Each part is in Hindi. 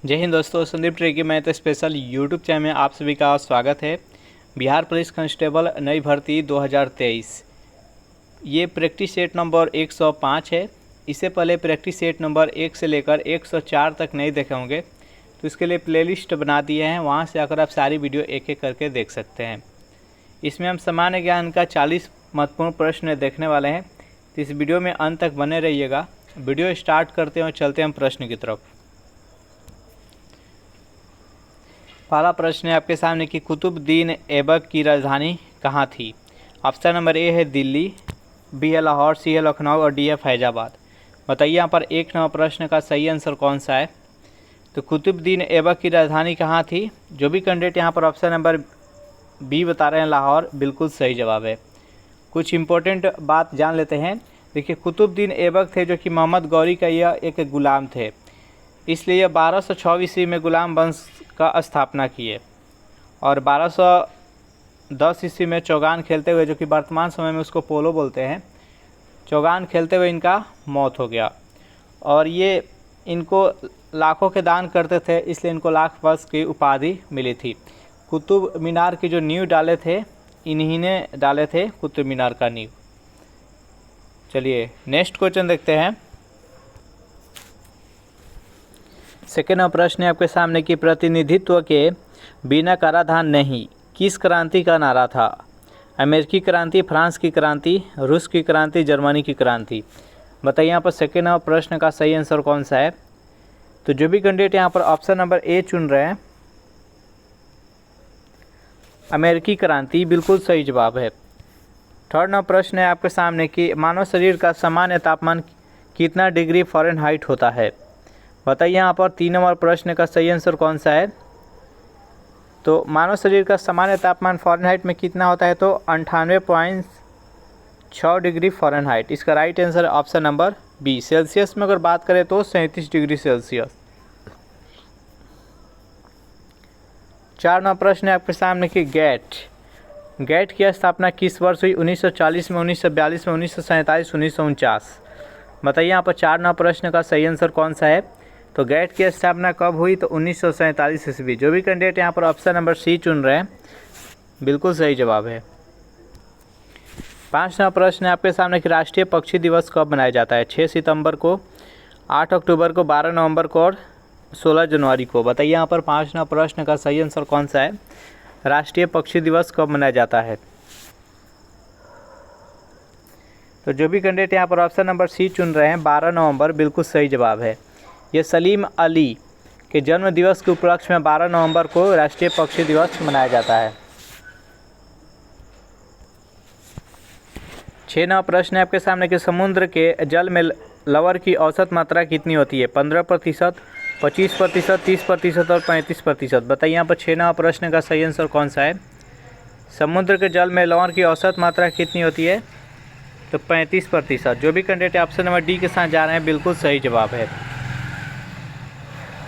जय हिंद दोस्तों, संदीप ट्रेकी मैथ स्पेशल यूट्यूब चैनल में आप सभी का स्वागत है। बिहार पुलिस कांस्टेबल नई भर्ती 2023 ये प्रैक्टिस सेट नंबर 105 है। इससे पहले प्रैक्टिस सेट नंबर 1 से लेकर 104 तक नहीं देखे होंगे, तो इसके लिए प्लेलिस्ट बना दिए हैं, वहां से आकर आप सारी वीडियो एक एक करके देख सकते हैं। इसमें हम सामान्य ज्ञान का 40 महत्वपूर्ण प्रश्न देखने वाले हैं, तो इस वीडियो में अंत तक बने रहिएगा। वीडियो स्टार्ट करते हैं और चलते हैं प्रश्न की तरफ। पहला प्रश्न है आपके सामने कि कुतुबुद्दीन ऐबक की राजधानी कहाँ थी। ऑप्शन नंबर ए है दिल्ली, बी है लाहौर, सी है लखनऊ और डी है फैजाबाद। बताइए यहाँ पर एक नंबर प्रश्न का सही आंसर कौन सा है। तो कुतुबुद्दीन ऐबक की राजधानी कहाँ थी। जो भी कैंडिडेट यहाँ पर ऑप्शन नंबर बी बता रहे हैं लाहौर, बिल्कुल सही जवाब है। कुछ इंपॉर्टेंट बात जान लेते हैं। देखिए, कुतुबुद्दीन ऐबक थे जो कि मोहम्मद गौरी का यह एक गुलाम थे, इसलिए 1206 ईस्वी में गुलाम वंश का स्थापना किए और 1210 ईस्वी में चौगान खेलते हुए, जो कि वर्तमान समय में उसको पोलो बोलते हैं, चौगान खेलते हुए इनका मौत हो गया। और ये इनको लाखों के दान करते थे, इसलिए इनको लाख वर्ष की उपाधि मिली थी। कुतुब मीनार की जो नींव डाले थे, इन्हीं ने डाले थे कुतुब मीनार का नींव। चलिए नेक्स्ट क्वेश्चन देखते हैं। सेकेंड प्रश्न है आपके सामने कि प्रतिनिधित्व के बिना कराधान नहीं किस क्रांति का नारा था। अमेरिकी क्रांति, फ्रांस की क्रांति, रूस की क्रांति, जर्मनी की क्रांति। बताइए यहाँ पर सेकेंड प्रश्न का सही आंसर कौन सा है। तो जो भी कैंडिडेट यहाँ पर ऑप्शन नंबर ए चुन रहे हैं, अमेरिकी क्रांति, बिल्कुल सही जवाब है। थर्ड प्रश्न है आपके सामने कि मानव शरीर का सामान्य तापमान कितना डिग्री फ़ारेनहाइट होता है। बताइए यहाँ पर 3 नंबर प्रश्न का सही आंसर कौन सा है। तो मानव शरीर का सामान्य तापमान फ़ारेनहाइट में कितना होता है, तो 98.6 डिग्री फ़ारेनहाइट। इसका right answer option number B. Celsius में अगर बात करें तो 37 डिग्री सेल्सियस। 4 नंबर प्रश्न है आपके सामने कि गेट की स्थापना किस वर्ष हुई। 1940 में, 1942 में, 1947, 1949। बताइए यहाँ पर 4 नंबर प्रश्न का सही आंसर कौन सा है। तो गेट की स्थापना कब हुई, तो 1947 ईस्वी। जो भी कैंडिडेट यहाँ पर ऑप्शन नंबर सी चुन रहे हैं, बिल्कुल सही जवाब है। 5 नंबर प्रश्न है आपके सामने कि राष्ट्रीय पक्षी दिवस कब मनाया जाता है। 6 सितंबर को, 8 अक्टूबर को, 12 नवंबर को और 16 जनवरी को। बताइए यहाँ पर 5 नंबर प्रश्न का सही आंसर कौन सा है। राष्ट्रीय पक्षी दिवस कब मनाया जाता है। तो जो भी कैंडिडेट यहाँ पर ऑप्शन नंबर सी चुन रहे हैं, 12 नवंबर, बिल्कुल सही जवाब है। ये सलीम अली के जन्म दिवस के उपलक्ष्य में 12 नवंबर को राष्ट्रीय पक्षी दिवस मनाया जाता है। 6 नंबर प्रश्न है आपके सामने कि समुद्र के जल में लवण की औसत मात्रा कितनी होती है। 15%, 25%, 30% और 35%। बताइए यहाँ पर 6 नंबर प्रश्न का सही आंसर कौन सा है। समुद्र के जल में लवण की औसत मात्रा कितनी होती है, तो 35%। जो भी कैंडिडेट ऑप्शन नंबर डी के साथ जा रहे हैं, बिल्कुल सही जवाब है।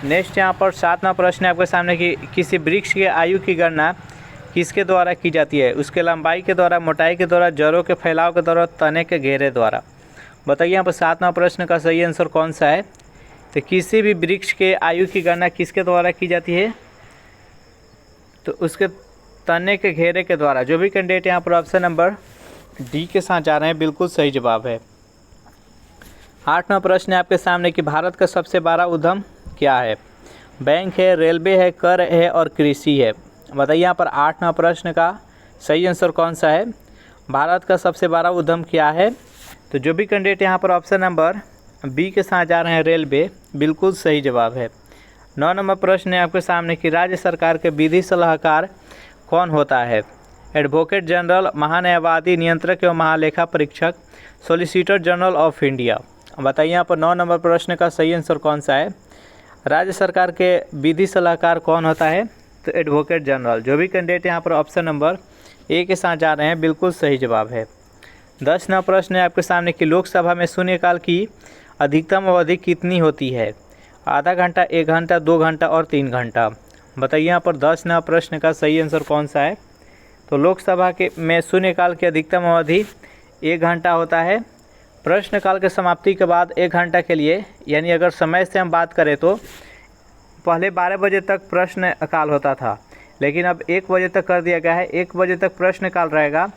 नेक्स्ट यहाँ पर 7 नंबर प्रश्न है आपके सामने कि किसी वृक्ष की आयु की गणना किसके द्वारा की जाती है। उसके लंबाई के द्वारा, मोटाई के द्वारा, जड़ों के फैलाव के द्वारा, तने के घेरे द्वारा। बताइए यहाँ पर 7 नंबर प्रश्न का सही आंसर कौन सा है। तो किसी भी वृक्ष के आयु की गणना किसके द्वारा की जाती है, तो उसके तने के घेरे के द्वारा। जो भी कैंडिडेट यहाँ पर ऑप्शन नंबर डी के साथ जा रहे हैं, बिल्कुल सही जवाब है। 8 नंबर प्रश्न है आपके सामने कि भारत का सबसे बड़ा उद्यम क्या है। बैंक है, रेलवे है, कर है और कृषि है। बताइए यहाँ पर 8 नंबर प्रश्न का सही आंसर कौन सा है। भारत का सबसे बड़ा उद्यम क्या है। तो जो भी कैंडिडेट यहाँ पर ऑप्शन नंबर बी के साथ जा रहे हैं, रेलवे, बिल्कुल सही जवाब है। 9 नंबर प्रश्न है आपके सामने कि राज्य सरकार के विधि सलाहकार कौन होता है। एडवोकेट जनरल, महान्यायवादी, नियंत्रक एवं महालेखा परीक्षक, सॉलिसिटर जनरल ऑफ इंडिया। बताइए यहाँ पर 9 नंबर प्रश्न का सही आंसर कौन सा है। राज्य सरकार के विधि सलाहकार कौन होता है, तो एडवोकेट जनरल। जो भी कैंडिडेट यहाँ पर ऑप्शन नंबर ए के साथ जा रहे हैं, बिल्कुल सही जवाब है। 10 नंबर प्रश्न है आपके सामने कि लोकसभा में शून्यकाल की अधिकतम अवधि कितनी होती है। आधा घंटा, 1 घंटा, 2 घंटा और 3 घंटा। बताइए यहाँ पर 10 नंबर प्रश्न का सही आंसर कौन सा है। तो लोकसभा के में शून्यकाल की अधिकतम अवधि 1 घंटा होता है। प्रश्नकाल के समाप्ति के बाद 1 घंटा के लिए, यानी अगर समय से हम बात करें तो पहले 12 बजे तक प्रश्न काल होता था, लेकिन अब 1 बजे तक कर दिया गया है। 1 बजे तक प्रश्न काल रहेगा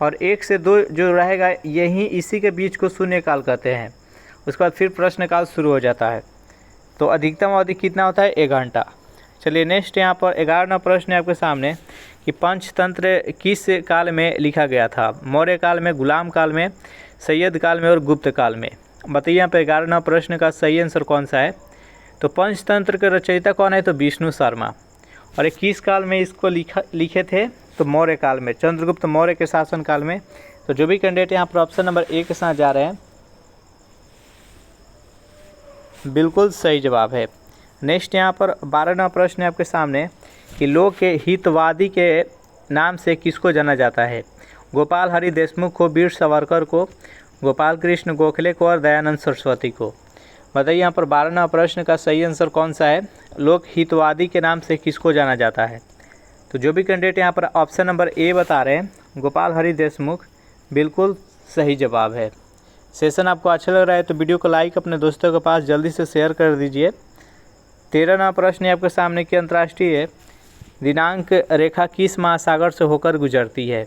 और 1 से 2 जो रहेगा यही इसी के बीच को शून्य काल कहते हैं। उसके बाद फिर प्रश्न काल शुरू हो जाता है। तो अधिकतम अवधि कितना होता है? 1 घंटा। चलिए नेक्स्ट यहाँ पर 11वां प्रश्न है आपके सामने कि पंचतंत्र किस काल में लिखा गया था? मौर्य काल में, गुलाम काल में, सैयद काल में और गुप्त काल में। बताइए यहाँ पर 11वां प्रश्न का सही आंसर कौन सा है? तो पंचतंत्र के रचयिता कौन है? तो विष्णु शर्मा। और ये किस काल में इसको लिखे थे? तो मौर्य काल में, चंद्रगुप्त मौर्य के शासन काल में। तो जो भी कैंडिडेट यहाँ पर ऑप्शन नंबर ए के साथ जा रहे हैं बिल्कुल सही जवाब है। नेक्स्ट यहाँ पर 12वां प्रश्न है आपके सामने कि लोक के हितवादी के नाम से किसको जाना जाता है? गोपाल हरि देशमुख को, वीर सावरकर को, गोपाल कृष्ण गोखले को और दयानंद सरस्वती को। बताइए यहाँ पर 12वां प्रश्न का सही आंसर कौन सा है? लोक हितवादी के नाम से किसको जाना जाता है? तो जो भी कैंडिडेट यहाँ पर ऑप्शन नंबर ए बता रहे हैं गोपाल हरि देशमुख, बिल्कुल सही जवाब है। सेशन आपको अच्छा लग रहा है तो वीडियो को लाइक अपने दोस्तों के पास जल्दी से शेयर कर दीजिए। 13वां प्रश्न है आपके सामने कि अंतर्राष्ट्रीय दिनांक रेखा किस महासागर से होकर गुजरती है?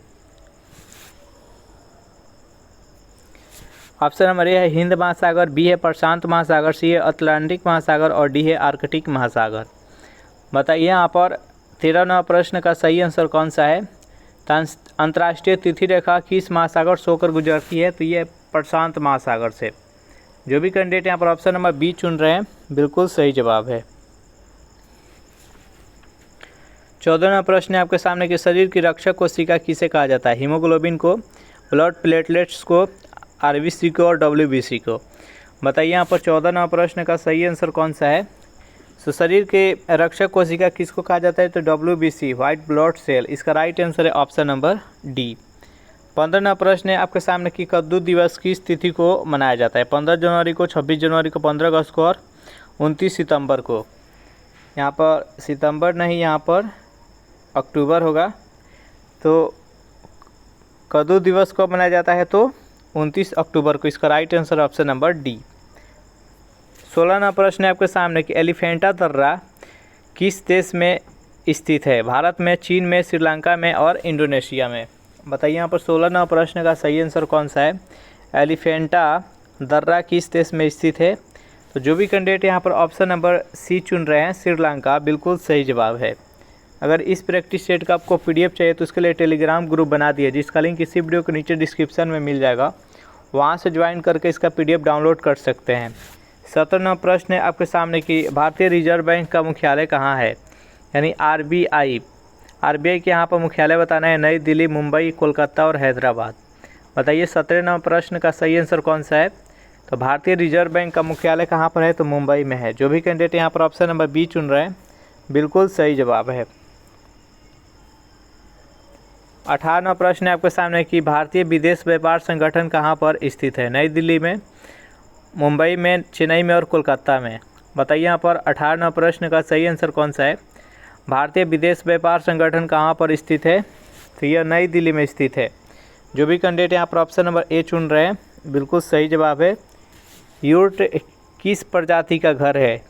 ऑप्शन नंबर ए है हिंद महासागर, बी है प्रशांत महासागर, सी है अटलांटिक महासागर और डी है आर्कटिक महासागर। बताइए यहाँ पर 13वां प्रश्न का सही आंसर कौन सा है? अंतर्राष्ट्रीय तिथि रेखा किस महासागर से होकर गुजरती है? तो ये प्रशांत महासागर से। जो भी कैंडिडेट यहाँ पर ऑप्शन नंबर बी चुन रहे हैं बिल्कुल सही जवाब है। 14वां प्रश्न है आपके सामने कि शरीर की रक्षक कोशिका किसे कहा जाता है? हीमोग्लोबिन को, ब्लड प्लेटलेट्स को, आरबीसी को और डब्ल्यूबीसी को। बताइए यहाँ पर 14वां प्रश्न का सही आंसर कौन सा है? तो शरीर के रक्षक कोशिका किसको कहा जाता है? तो डब्ल्यूबीसी, व्हाइट ब्लड सेल। इसका राइट आंसर है ऑप्शन नंबर डी। 15वां प्रश्न है आपके सामने कि कद्दू दिवस किस तिथि को मनाया जाता है? 15 जनवरी को, 26 जनवरी को, 15 अगस्त को और 29 सितंबर को। यहाँ पर सितंबर नहीं, यहाँ पर अक्टूबर होगा। तो कद्दू दिवस कब मनाया जाता है? तो 29 अक्टूबर को। इसका right answer option number D. 16वां प्रश्न है आपके सामने कि एलिफेंटा दर्रा किस देश में स्थित है? भारत में, चीन में, श्रीलंका में और इंडोनेशिया में। बताइए यहाँ पर 16वां प्रश्न का सही आंसर कौन सा है? एलिफेंटा दर्रा किस देश में स्थित है? तो जो भी कैंडिडेट यहाँ पर ऑप्शन नंबर सी चुन रहे हैं श्रीलंका, बिल्कुल सही जवाब है। अगर इस प्रैक्टिस सेट का आपको पीडीएफ चाहिए तो उसके लिए टेलीग्राम ग्रुप बना दिए, जिसका लिंक इसी वीडियो के नीचे डिस्क्रिप्शन में मिल जाएगा। वहाँ से ज्वाइन करके इसका पीडीएफ डाउनलोड कर सकते हैं। 17वां प्रश्न है आपके सामने कि भारतीय रिजर्व बैंक का मुख्यालय कहाँ है? यानी आरबीआई के यहाँ पर मुख्यालय बताना है। नई दिल्ली, मुंबई, कोलकाता और हैदराबाद। बताइए 17वां प्रश्न का सही आंसर कौन सा है? तो भारतीय रिजर्व बैंक का मुख्यालय कहाँ पर है? तो मुंबई में है। जो भी कैंडिडेट यहाँ पर ऑप्शन नंबर बी चुन रहे हैं बिल्कुल सही जवाब है। 18वां प्रश्न है आपके सामने कि भारतीय विदेश व्यापार संगठन कहाँ पर स्थित है? नई दिल्ली में, मुंबई में, चेन्नई में और कोलकाता में। बताइए यहाँ पर 18वां प्रश्न का सही आंसर कौन सा है? भारतीय विदेश व्यापार संगठन कहाँ पर स्थित है? तो यह नई दिल्ली में स्थित है। जो भी कैंडिडेट यहाँ पर ऑप्शन नंबर ए चुन रहे हैं बिल्कुल सही जवाब है। यूर्ट किस प्रजाति का घर है?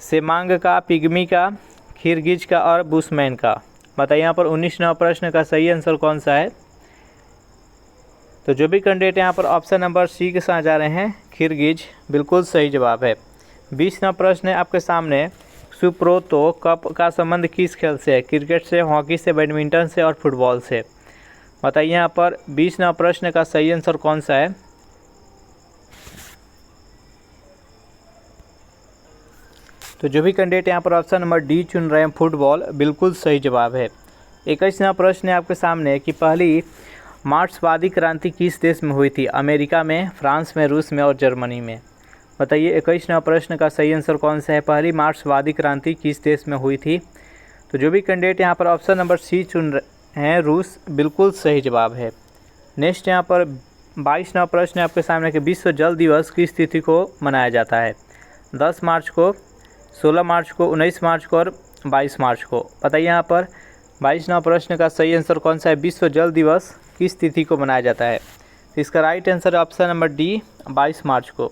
सेमांग का, पिग्मी का, खिरगिज का और बुशमैन का। बताइए यहाँ पर 19वां प्रश्न का सही आंसर कौन सा है? तो जो भी कैंडिडेट यहाँ पर ऑप्शन नंबर सी के साथ जा रहे हैं खिरगिज, बिल्कुल सही जवाब है। 20वां प्रश्न है आपके सामने सुब्रतो कप का संबंध किस खेल से है? क्रिकेट से, हॉकी से, बैडमिंटन से और फुटबॉल से। बताइए यहाँ पर 20वां प्रश्न का सही आंसर कौन सा है? तो जो भी कैंडिडेट यहाँ पर ऑप्शन नंबर डी चुन रहे हैं फुटबॉल, बिल्कुल सही जवाब है। 21वां प्रश्न है आपके सामने कि पहली मार्क्सवादी क्रांति किस देश में हुई थी? अमेरिका में, फ्रांस में, रूस में और जर्मनी में। बताइए 21वां प्रश्न का सही आंसर कौन सा है? पहली मार्क्सवादी क्रांति किस देश में हुई थी? तो जो भी कैंडिडेट यहाँ पर ऑप्शन नंबर सी चुन रहे हैं रूस, बिल्कुल सही जवाब है। नेक्स्ट यहाँ पर 22वां प्रश्न है आपके सामने कि विश्व जल दिवस किस तिथि को मनाया जाता है? 10 मार्च को, 16 मार्च को, 19 मार्च को और 22 मार्च को। बताइए यहाँ पर 22वां प्रश्न का सही आंसर कौन सा है? विश्व जल दिवस किस तिथि को मनाया जाता है? तो इसका right answer option number D 22 मार्च को।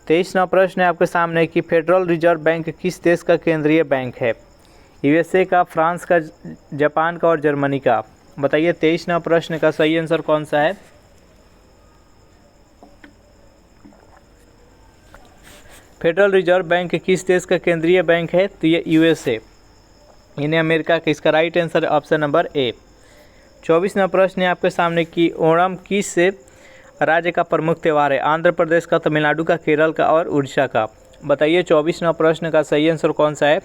23वां प्रश्न है आपके सामने कि फेडरल रिजर्व बैंक किस देश का केंद्रीय बैंक है? यूएसए का, फ्रांस का, जापान का और जर्मनी का। बताइए 23वां प्रश्न का सही आंसर कौन सा है? फेडरल रिजर्व बैंक किस देश का केंद्रीय बैंक है? तो ये यूएसए यानी अमेरिका का। इसका राइट आंसर है ऑप्शन नंबर ए। 24वां प्रश्न है आपके सामने कि ओणम किस राज्य का प्रमुख त्यौहार है? आंध्र प्रदेश का, तमिलनाडु का, केरल का और उड़ीसा का। बताइए 24वां प्रश्न का सही आंसर कौन सा है?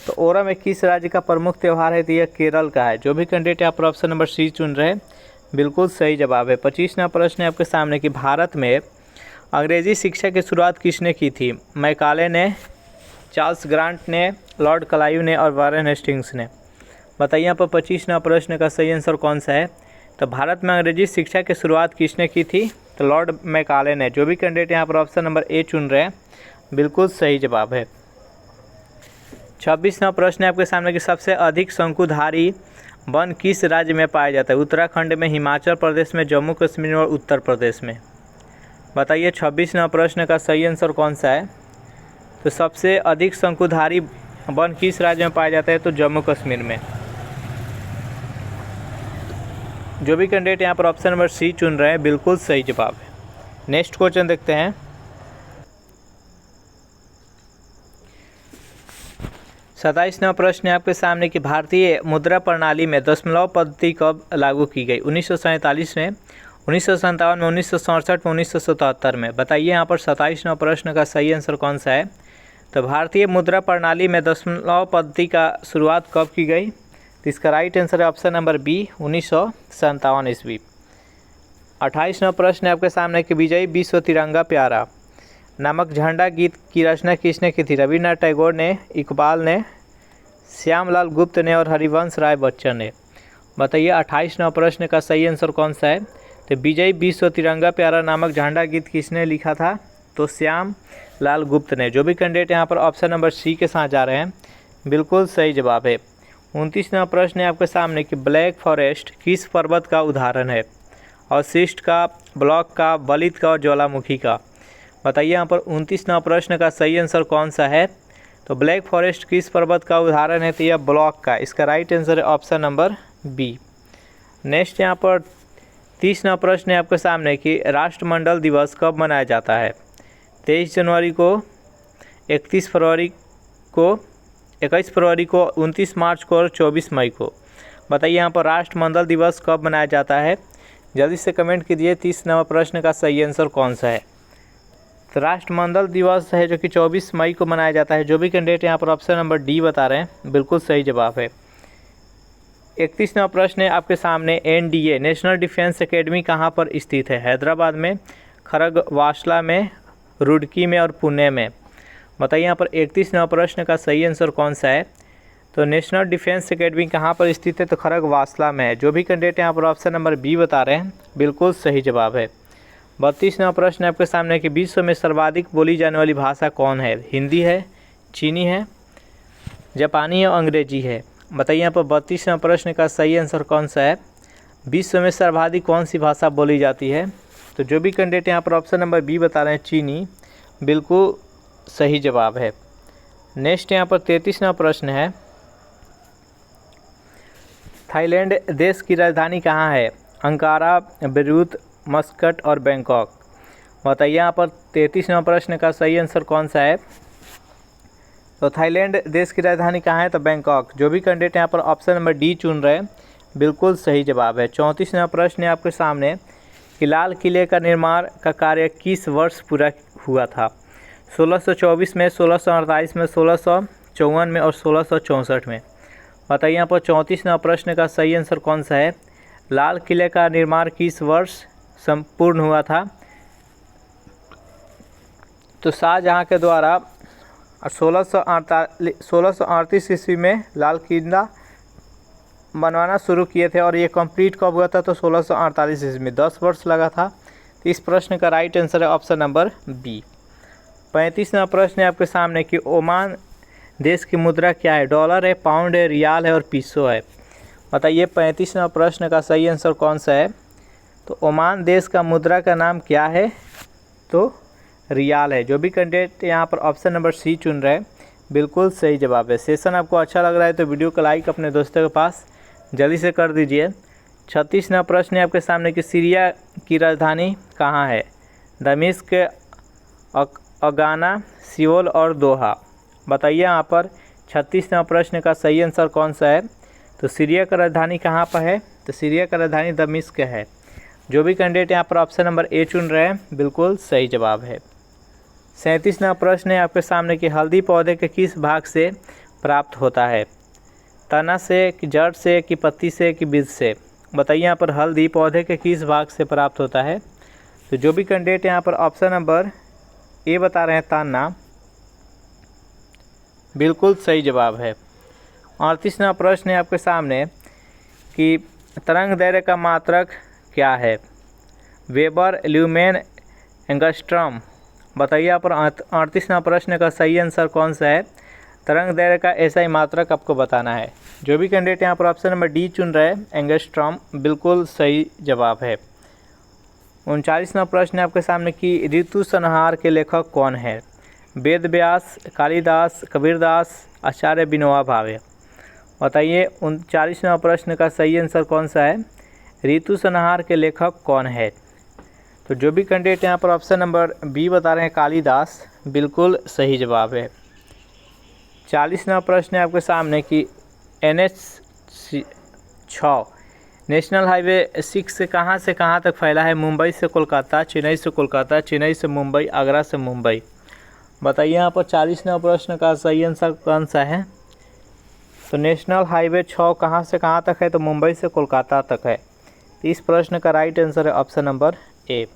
तो ओणम एक किस राज्य का प्रमुख त्यौहार है? तो यह केरल का है। जो भी कैंडिडेट यहाँ पर ऑप्शन नंबर सी चुन रहे हैं बिल्कुल सही जवाब है। 25वां प्रश्न है आपके सामने कि भारत में अंग्रेजी शिक्षा की शुरुआत किसने की थी? मैकाले ने, चार्ल्स ग्रांट ने, लॉर्ड क्लाइव ने और वारेन हेस्टिंग्स ने। बताइए यहाँ पर 25वां प्रश्न का सही आंसर कौन सा है? तो भारत में अंग्रेजी शिक्षा की शुरुआत किसने की थी? तो लॉर्ड मैकाले ने। जो भी कैंडिडेट यहाँ पर ऑप्शन नंबर ए चुन रहे हैं बिल्कुल सही जवाब है। 26वां प्रश्न है आपके सामने कि सबसे अधिक शंकुधारी वन किस राज्य में पाया जाता है? उत्तराखंड में, हिमाचल प्रदेश में, जम्मू कश्मीर और उत्तर प्रदेश में। बताइए 26वां प्रश्न का सही आंसर कौन सा है? तो सबसे अधिक शंकुधारी वन किस राज्य में पाया जाता है? तो जम्मू कश्मीर में। जो भी कैंडिडेट यहाँ पर ऑप्शन नंबर सी चुन रहे हैं बिल्कुल सही जवाब है। नेक्स्ट क्वेश्चन देखते हैं। 27वां प्रश्न है आपके सामने कि भारतीय मुद्रा प्रणाली में दशमलव पद्धति कब लागू की गई? 1947 में, 1957 में, 1967 में, 1977 में। बताइए यहाँ पर 27वां प्रश्न का सही आंसर कौन सा है? तो भारतीय मुद्रा प्रणाली में दशमलव पद्धति का शुरुआत कब की गई? तो इसका राइट आंसर है ऑप्शन नंबर बी, 1957 ईस्वी। 28वां प्रश्न है आपके सामने कि विजयी विश्व तिरंगा प्यारा नामक झंडा गीत की रचना किसने की थी? रविन्द्रनाथ टैगोर ने, इकबाल ने, श्यामलाल गुप्त ने और हरिवंश राय बच्चन ने। बताइए 28वां प्रश्न का सही आंसर कौन सा है? तो विजयी विश्व तिरंगा प्यारा नामक झंडा गीत किसने लिखा था? तो श्याम लाल गुप्त ने। जो भी कैंडिडेट यहाँ पर ऑप्शन नंबर सी के साथ जा रहे हैं बिल्कुल सही जवाब है। 29वां प्रश्न है आपके सामने कि ब्लैक फॉरेस्ट किस पर्वत का उदाहरण है? अवशिष्ट का, ब्लॉक का, बलित का और ज्वालामुखी का। बताइए यहाँ पर 29वां प्रश्न का सही आंसर कौन सा है? तो ब्लैक फॉरेस्ट किस पर्वत का उदाहरण है? तो यह ब्लॉक का। इसका राइट आंसर है ऑप्शन नंबर बी। नेक्स्ट यहाँ पर 30वां प्रश्न है आपके सामने कि राष्ट्रमंडल दिवस कब मनाया जाता है? 23 जनवरी को, 31 फरवरी को, 21 फरवरी को, 29 मार्च को और 24 मई को। बताइए यहाँ पर राष्ट्रमंडल दिवस कब मनाया जाता है? जल्दी से कमेंट कीजिए 30वां प्रश्न का सही आंसर कौन सा है? तो राष्ट्रमंडल दिवस है जो कि 24 मई को मनाया जाता है। जो भी कैंडिडेट यहाँ पर ऑप्शन नंबर डी बता रहे हैं बिल्कुल सही जवाब है। 31वां प्रश्न है आपके सामने एनडीए नेशनल डिफेंस एकेडमी कहाँ पर स्थित है? हैदराबाद में, खरगवासला में, रुड़की में और पुणे में। बताइए यहाँ पर 31वां प्रश्न का सही आंसर कौन सा है? तो नेशनल डिफेंस एकेडमी कहाँ पर स्थित है? तो खरगवासला में है। जो भी कैंडिडेट यहाँ पर ऑप्शन नंबर बी बता रहे हैं बिल्कुल सही जवाब है। 32वां प्रश्न आपके सामने कि विश्व में सर्वाधिक बोली जाने वाली भाषा कौन है? हिंदी है, चीनी है, जापानी है और अंग्रेजी है। बताइए यहाँ पर 32वां प्रश्न का सही आंसर कौन सा है? विश्व में सर्वाधिक कौन सी भाषा बोली जाती है? तो जो भी कैंडिडेट यहाँ पर ऑप्शन नंबर बी बता रहे हैं चीनी, बिल्कुल सही जवाब है। नेक्स्ट यहाँ पर 33वां प्रश्न है थाईलैंड देश की राजधानी कहाँ है? अंकारा, बेरूत, मस्कट और बैंकॉक। बताइए यहाँ पर 33वां प्रश्न का सही आंसर कौन सा है? तो थाईलैंड देश की राजधानी कहाँ है? तो बैंकॉक। जो भी कैंडिडेट यहाँ पर ऑप्शन नंबर डी चुन रहे हैं बिल्कुल सही जवाब है। 34वां प्रश्न है आपके सामने कि लाल किले का निर्माण का कार्य किस वर्ष पूरा हुआ था? 1624 में, 1648 में, 1654 में और 1664 में। बताइए यहाँ पर 34वां प्रश्न का सही आंसर कौन सा है? लाल किले का निर्माण किस वर्ष संपूर्ण हुआ था? तो शाहजहाँ के द्वारा 1638 ईस्वी में लाल किला बनवाना शुरू किए थे और ये कंप्लीट कब हुआ था? तो 1648 ईस्वी में। 10 वर्ष लगा था। तो इस प्रश्न का राइट आंसर है ऑप्शन नंबर बी। 35वां प्रश्न है आपके सामने कि ओमान देश की मुद्रा क्या है? डॉलर है, पाउंड है, रियाल है और पीसो है। बताइए 35वां प्रश्न का सही आंसर कौन सा है? तो ओमान देश का मुद्रा का नाम क्या है? तो रियाल है। जो भी कैंडिडेट यहाँ पर ऑप्शन नंबर सी चुन रहे हैं बिल्कुल सही जवाब है। सेशन आपको अच्छा लग रहा है तो वीडियो को लाइक अपने दोस्तों के पास जल्दी से कर दीजिए। 36वां प्रश्न है आपके सामने कि सीरिया की राजधानी कहाँ है? दमिश्क, अगाना, सियोल और दोहा। बताइए यहाँ पर 36वां प्रश्न का सही आंसर कौन सा है? तो सीरिया का राजधानी कहाँ पर है? तो सीरिया का राजधानी दमिश्क है। जो भी कैंडिडेट यहाँ पर ऑप्शन नंबर ए चुन रहे हैं बिल्कुल सही जवाब है। 37वां प्रश्न है आपके सामने कि हल्दी पौधे के किस भाग से प्राप्त होता है? तना से, कि जड़ से, कि पत्ती से, कि बीज से। बताइए यहाँ पर हल्दी पौधे के किस भाग से प्राप्त होता है? तो जो भी कैंडिडेट यहाँ पर ऑप्शन नंबर ए बता रहे हैं तना, बिल्कुल सही जवाब है। 38वां प्रश्न है आपके सामने कि तरंग दैर्घ्य का मात्रक क्या है? Weber, lumen, angstrom. बताइए यहाँ पर 38वां प्रश्न का सही आंसर कौन सा है? तरंग दैर्घ्य का ऐसा ही मात्रक आपको बताना है। जो भी कैंडिडेट यहाँ पर ऑप्शन नंबर डी चुन रहे हैं एंगस्ट्रॉम, बिल्कुल सही जवाब है। 39वां प्रश्न है आपके सामने कि ऋतु संहार के लेखक कौन है? वेद व्यास, कालिदास, कबीरदास, आचार्य विनोबा भावे। बताइए 39वां प्रश्न का सही आंसर कौन सा है? ऋतु संहार के लेखक कौन है? तो जो भी कैंडिडेट यहाँ पर ऑप्शन नंबर बी बता रहे हैं कालिदास, बिल्कुल सही जवाब है। 40वां प्रश्न है आपके सामने कि NH6 नेशनल हाईवे 6 से कहाँ तक फैला है? मुंबई से कोलकाता, चेन्नई से कोलकाता, चेन्नई से मुंबई, आगरा से मुंबई। बताइए यहाँ पर 40वां प्रश्न का सही आंसर कौन सा है? तो नेशनल हाईवे 6 कहाँ से कहाँ तक है? तो मुंबई से कोलकाता तक है। इस प्रश्न का राइट आंसर है ऑप्शन नंबर ए।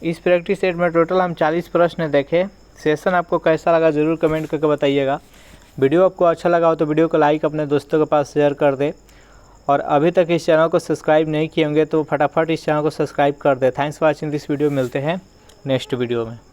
इस प्रैक्टिस सेट में टोटल हम 40 प्रश्न देखे। सेशन आपको कैसा लगा ज़रूर कमेंट करके बताइएगा। वीडियो आपको अच्छा लगा हो तो वीडियो को लाइक अपने दोस्तों के पास शेयर कर दे, और अभी तक इस चैनल को सब्सक्राइब नहीं किए होंगे तो फटाफट इस चैनल को सब्सक्राइब कर दे। Thanks for watching this video. मिलते हैं नेक्स्ट वीडियो में।